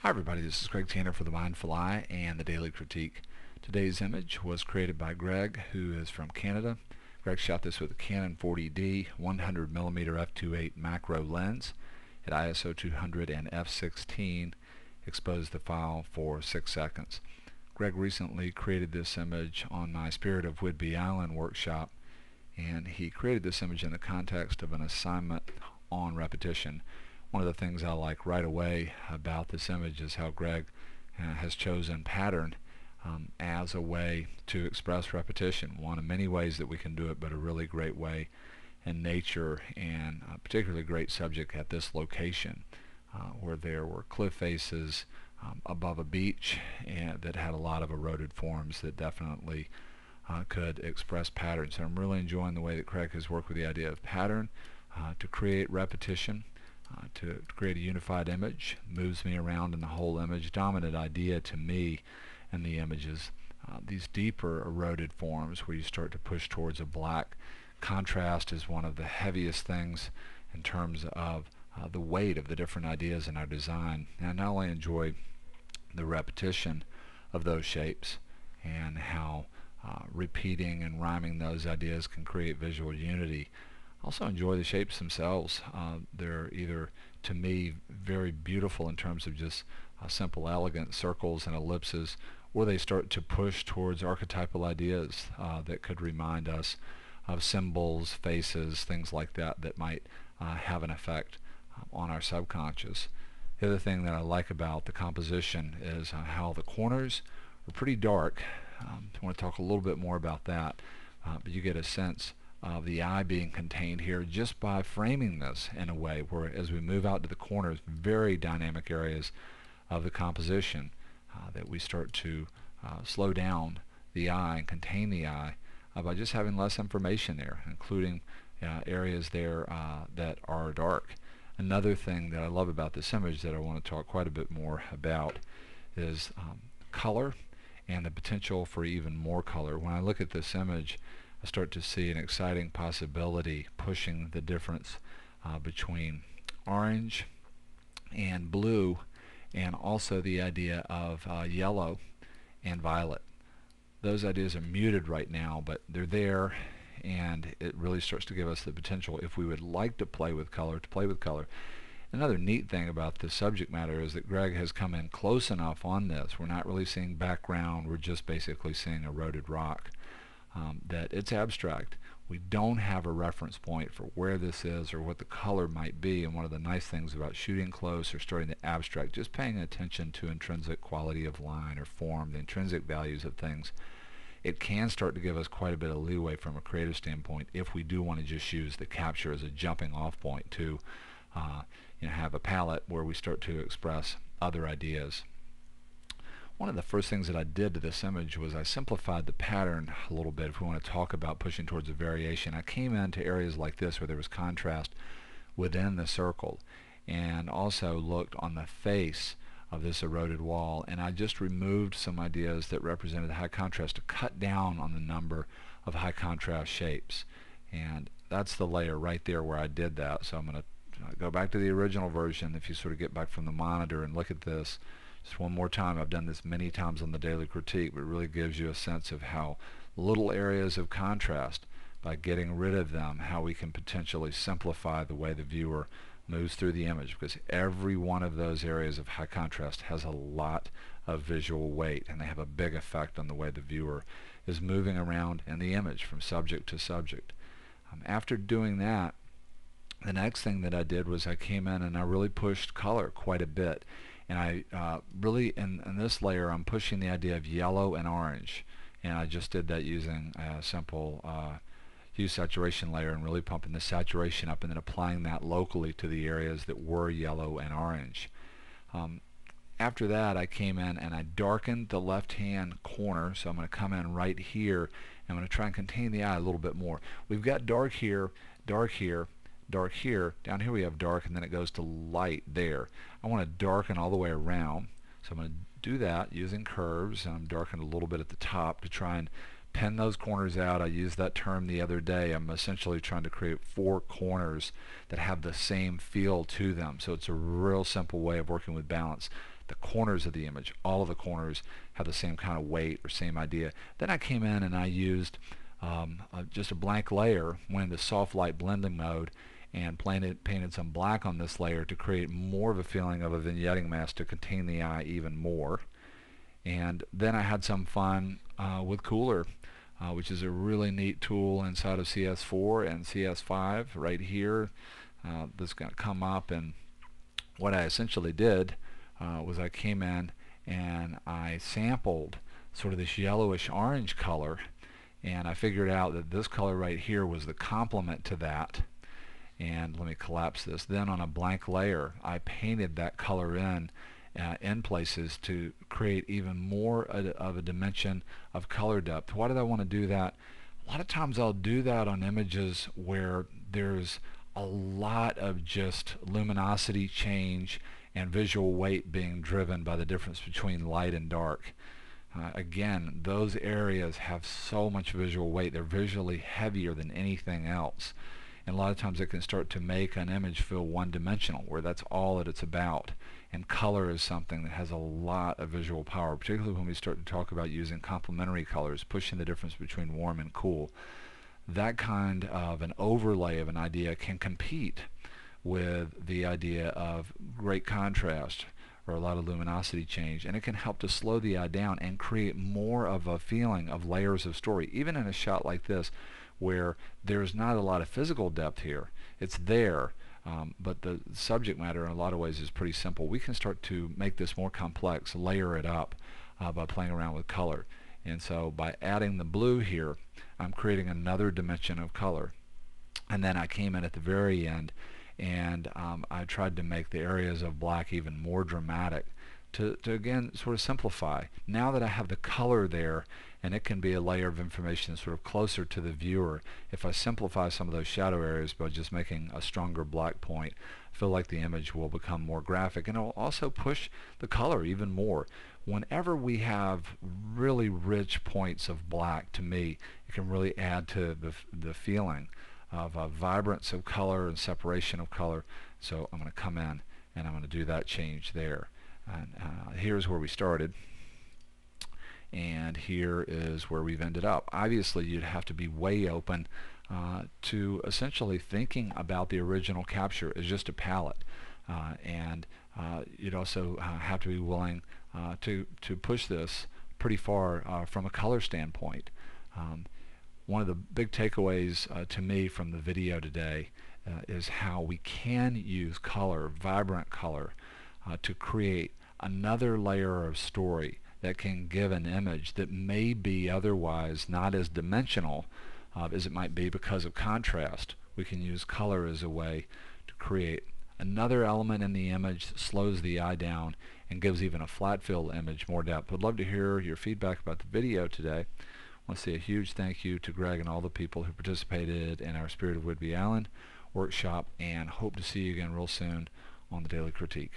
Hi everybody, this is Greg Tanner for The Mindful Eye and the Daily Critique. Today's image was created by Greg, who is from Canada. Greg shot this with a Canon 40D 100mm f2.8 macro lens at ISO 200 and f16, exposed the file for 6 seconds. Greg recently created this image on my Spirit of Whidbey Island workshop, and he created this image in the context of an assignment on repetition. One of the things I like right away about this image is how Greg has chosen pattern as a way to express repetition. One of many ways that we can do it, but a really great way in nature, and a particularly great subject at this location where there were cliff faces above a beach and that had a lot of eroded forms that definitely could express patterns. So I'm really enjoying the way that Craig has worked with the idea of pattern to create repetition. To create a unified image, moves me around in the whole image. Dominant idea to me in the images, these deeper eroded forms where you start to push towards a black. Contrast is one of the heaviest things in terms of the weight of the different ideas in our design. And I not only enjoy the repetition of those shapes and how repeating and rhyming those ideas can create visual unity, also enjoy the shapes themselves. They're either, to me, very beautiful in terms of just simple, elegant circles and ellipses, or they start to push towards archetypal ideas that could remind us of symbols, faces, things like that that might have an effect on our subconscious. The other thing that I like about the composition is how the corners are pretty dark. I want to talk a little bit more about that, but you get a sense of the eye being contained here just by framing this in a way where, as we move out to the corners, very dynamic areas of the composition, that we start to slow down the eye and contain the eye by just having less information there, including areas there that are dark. Another thing that I love about this image that I want to talk quite a bit more about is color and the potential for even more color. When I look at this image, I start to see an exciting possibility pushing the difference between orange and blue, and also the idea of yellow and violet. Those ideas are muted right now, but they're there, and it really starts to give us the potential, if we would like to play with color, to play with color. Another neat thing about the subject matter is that Greg has come in close enough on this. We're not really seeing background, we're just basically seeing eroded rock. That it's abstract. We don't have a reference point for where this is or what the color might be, and one of the nice things about shooting close or starting to abstract, just paying attention to intrinsic quality of line or form, the intrinsic values of things, it can start to give us quite a bit of leeway from a creative standpoint if we do want to just use the capture as a jumping off point to have a palette where we start to express other ideas. One of the first things that I did to this image was I simplified the pattern a little bit. If we want to talk about pushing towards a variation, I came into areas like this where there was contrast within the circle, and also looked on the face of this eroded wall, and I just removed some ideas that represented high contrast to cut down on the number of high contrast shapes. And that's the layer right there where I did that. So I'm going to go back to the original version. If you sort of get back from the monitor and look at this just one more time, I've done this many times on the Daily Critique, but it really gives you a sense of how little areas of contrast, by getting rid of them, how we can potentially simplify the way the viewer moves through the image, because every one of those areas of high contrast has a lot of visual weight, and they have a big effect on the way the viewer is moving around in the image from subject to subject. After doing that, the next thing that I did was I came in and I really pushed color quite a bit. And I really, in this layer, I'm pushing the idea of yellow and orange. And I just did that using a simple hue saturation layer, and really pumping the saturation up and then applying that locally to the areas that were yellow and orange. After that, I came in and I darkened the left-hand corner. So I'm going to come in right here, and I'm going to try and contain the eye a little bit more. We've got dark here, dark here, dark here. Down here we have dark, and then it goes to light there. I want to darken all the way around, so I'm going to do that using curves, and I'm darkening a little bit at the top to try and pin those corners out. I used that term the other day. I'm essentially trying to create 4 corners that have the same feel to them. So it's a real simple way of working with balance. the corners of the image. All of the corners have the same kind of weight or same idea. Then I came in and I used just a blank layer, went into soft light blending mode, and painted some black on this layer to create more of a feeling of a vignetting mask to contain the eye even more. And then I had some fun with Cooler, which is a really neat tool inside of CS4 and CS5 right here. This is going to come up, and what I essentially did was I came in and I sampled sort of this yellowish orange color, and I figured out that this color right here was the complement to that. And let me collapse this. Then on a blank layer I painted that color in places to create even more of a dimension of color depth. Why did I want to do that? A lot of times I'll do that on images where there's a lot of just luminosity change and visual weight being driven by the difference between light and dark. Again, those areas have so much visual weight. They're visually heavier than anything else. And a lot of times it can start to make an image feel one-dimensional, where that's all that it's about. And color is something that has a lot of visual power, particularly when we start to talk about using complementary colors, pushing the difference between warm and cool. That kind of an overlay of an idea can compete with the idea of great contrast or a lot of luminosity change, and it can help to slow the eye down and create more of a feeling of layers of story, even in a shot like this where there's not a lot of physical depth here. It's there, but the subject matter in a lot of ways is pretty simple. We can start to make this more complex, layer it up by playing around with color. And so by adding the blue here, I'm creating another dimension of color. And then I came in at the very end and I tried to make the areas of black even more dramatic to again sort of simplify. Now that I have the color there, and it can be a layer of information sort of closer to the viewer, if I simplify some of those shadow areas by just making a stronger black point, I feel like the image will become more graphic, and it will also push the color even more. Whenever we have really rich points of black, to me, it can really add to the feeling of a vibrance of color and separation of color. So I'm going to come in and I'm going to do that change there. And here's where we started, and here is where we've ended up. Obviously you'd have to be way open to essentially thinking about the original capture as just a palette, and you'd also have to be willing to push this pretty far from a color standpoint. One of the big takeaways to me from the video today is how we can use color, vibrant color, to create another layer of story that can give an image that may be otherwise not as dimensional as it might be because of contrast. We can use color as a way to create another element in the image that slows the eye down and gives even a flat fill image more depth. I'd love to hear your feedback about the video today. I want to say a huge thank you to Greg and all the people who participated in our Spirit of Whidbey Island workshop, and hope to see you again real soon on the Daily Critique.